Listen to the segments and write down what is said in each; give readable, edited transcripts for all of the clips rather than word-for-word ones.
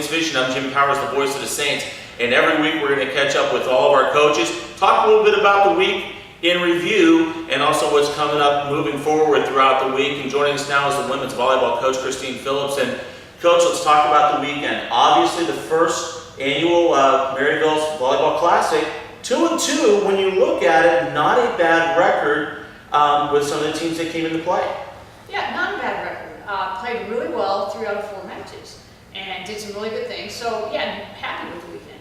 Saints Vision. I'm Jim Powers, the voice of the Saints, and every week we're going to catch up with all of our coaches, talk a little bit about the week in review, and also what's coming up moving forward throughout the week. And joining us now is the women's volleyball coach, Chris Phillips. And Coach, let's talk about the weekend. Obviously, the first annual Maryville Volleyball Classic, 2-2. When you look at it, not a bad record with some of the teams that came into play. Yeah, not a bad record. Played really well 3 out of 4 matches and did some really good things. So yeah, happy with the weekend.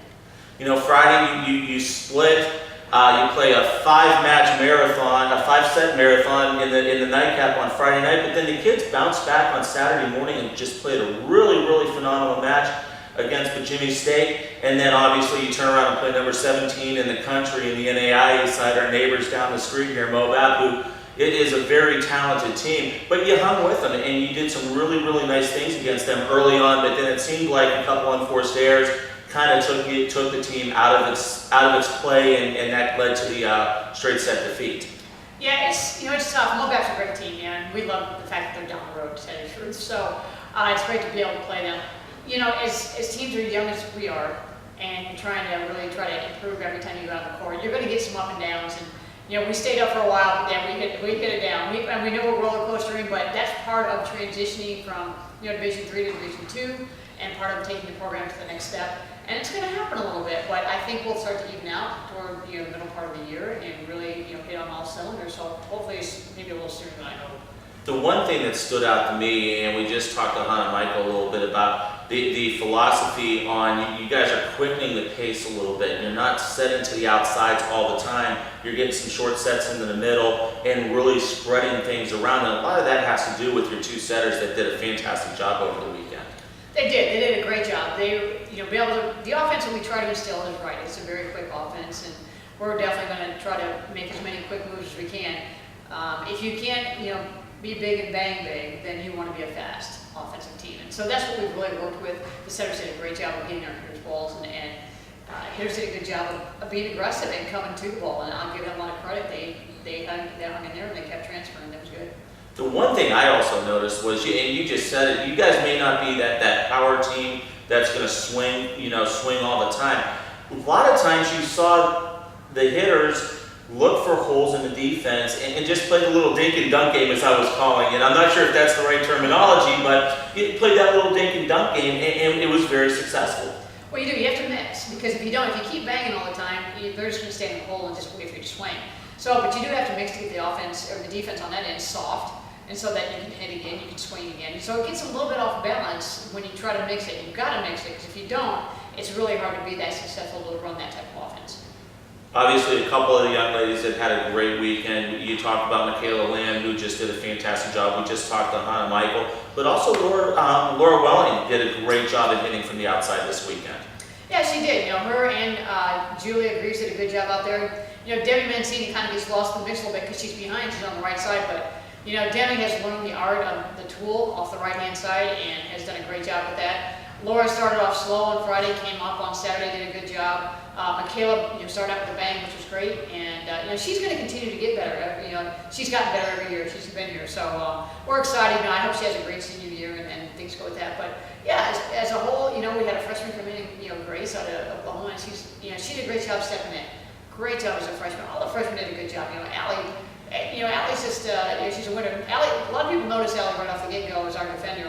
You know, Friday you split. You play a 5-match marathon, a 5-set marathon in the nightcap on Friday night. But then the kids bounced back on Saturday morning and just played a really phenomenal match against Jimmy State. And then obviously you turn around and play number 17 in the country in the NAIA side, our neighbors down the street here, Moab, who it is a very talented team. But you hung with them and you did some really nice things against them early on. But then it seemed like a couple unforced errors kind of took the team out of its play, and that led to the straight set defeat. Yeah, it's tough. Moab's a great team, and we love the fact that they're down the road, to tell you the truth. So it's great to be able to play them. You know, as teams are young as we are, and you're trying to really try to improve every time you go out on the court, you're going to get some up and downs. And you know, we stayed up for a while, but then we hit it down. And we know we're roller coastering, but that's part of transitioning from Division III to Division II, and part of taking the program to the next step. And it's going to happen a little bit, but I think we'll start to even out toward the middle part of the year and really hit on all cylinders. So hopefully it's maybe a little sooner than I hope. The one thing that stood out to me, and we just talked to Hannah Michael a little bit about the philosophy on you guys are quickening the pace a little bit. You're not setting to the outsides all the time. You're getting some short sets into the middle and really spreading things around. And a lot of that has to do with your 2 setters that did a fantastic job over the weekend. They did a great job. They, be able to, the offense that we try to instill is right. It's a very quick offense, and we're definitely going to try to make as many quick moves as we can. If you can't, be big and bang big, then you want to be a fast offensive team. And so that's what we've really worked with. The setters did a great job of hitting our hitters' balls, and hitters did a good job of being aggressive and coming to the ball. And I'll give them a lot of credit. They hung in there and they kept transferring. That was good. The one thing I also noticed was, and you just said it, you guys may not be that power team that's going to swing all the time. A lot of times you saw the hitters look for holes in the defense and just play the little dink and dunk game, as I was calling it. I'm not sure if that's the right terminology, but you played that little dink and dunk game, and it was very successful. Well, you do. You have to mix, because if you keep banging all the time, they're just going to stay in the hole and just wait for you to swing. But you do have to mix to get the offense or the defense on that end soft, and so that you can hit again, you can swing again. And so it gets a little bit off balance when you try to mix it. You've got to mix it, because if you don't, it's really hard to be that successful to run that type of offense. Obviously, a couple of the young ladies that had a great weekend. You talked about Michaela Lamb, who just did a fantastic job. We just talked to Hannah Michael, but also Laura Welling did a great job at hitting from the outside this weekend. Yeah, she did. Her and Julia Greaves did a good job out there. Debbie Mancini kind of gets lost in the mix a little bit because she's behind, she's on the right side, but Debbie has learned the art of the tool off the right-hand side and has done a great job with that. Laura started off slow on Friday, came up on Saturday, did a good job. Michaela, started out with a bang, which was great, and she's going to continue to get better. She's gotten better every year she's been here, so we're excited. I hope she has a great senior year and things go with that. But yeah, as a whole, we had a freshman come in, Grace out of Oklahoma, and she did a great job stepping in. Great job as a freshman. All the freshmen did a good job. Allie's just, she's a winner. Allie, a lot of people notice Allie right off the get-go as our defender,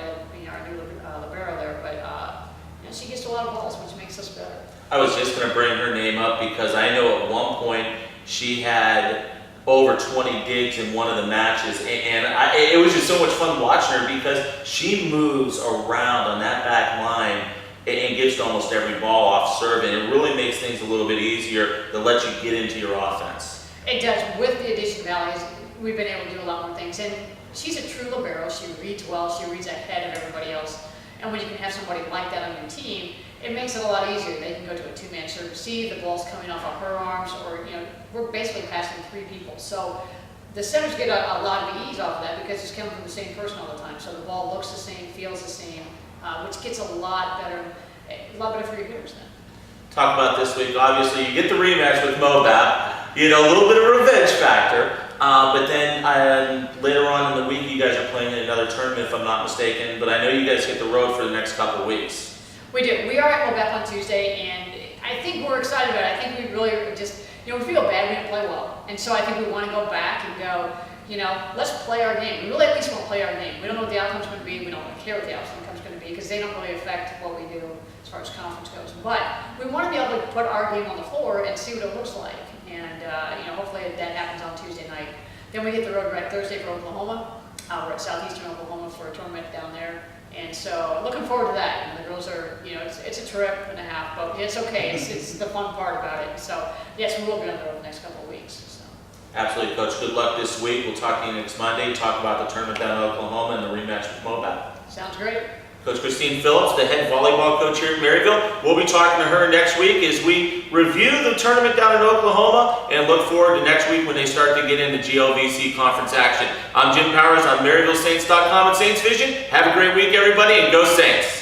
our new libero there, but she gets a lot of balls, which makes us better. I was just going to bring her name up because I know at one point she had over 20 digs in one of the matches, and it was just so much fun watching her because she moves around on that back line and gets to almost every ball off serve, and it really makes things a little bit easier to let you get into your offense. It does. With the addition of Allie, we've been able to do a lot more things, and she's a true libero. She reads well. She reads ahead of everybody else, and when you can have somebody like that on your team, it makes it a lot easier. They can go to a 2-man serve receive, the ball's coming off of her arms, or we're basically passing 3 people. So the centers get a lot of ease off of that because it's coming from the same person all the time. So the ball looks the same, feels the same, which gets a lot better for your hitters then. Talk about this week. Obviously, you get the rematch with Moab. A little bit of a revenge factor. But then later on in the week, you guys are playing in another tournament, if I'm not mistaken. But I know you guys hit the road for the next couple of weeks. We do. We are at Quebec on Tuesday, and I think we're excited about it. I think we really just, we feel bad we didn't play well. And so I think we want to go back and go, let's play our game. We really at least want to play our game. We don't know what the outcome's going to be. We don't really care what the outcome's going to be because they don't really affect what we do as far as conference goes. But we want to be able to put our game on the floor and see what it looks like. And, hopefully that happens on Tuesday night. Then we hit the road right Thursday for Oklahoma. We're at Southeastern Oklahoma for a tournament down there. And so looking forward to that. The girls are, it's a trip and a half, but it's okay. It's the fun part about it. So yes, we will be on the road the next couple of weeks. So. Absolutely, Coach. Good luck this week. We'll talk to you next Monday, talk about the tournament down in Oklahoma and the rematch with Moab. Sounds great. Coach Christine Phillips, the head volleyball coach here in Maryville. We'll be talking to her next week as we review the tournament down in Oklahoma and look forward to next week when they start to get into GLVC conference action. I'm Jim Powers on MaryvilleSaints.com and Saints Vision. Have a great week, everybody, and go Saints!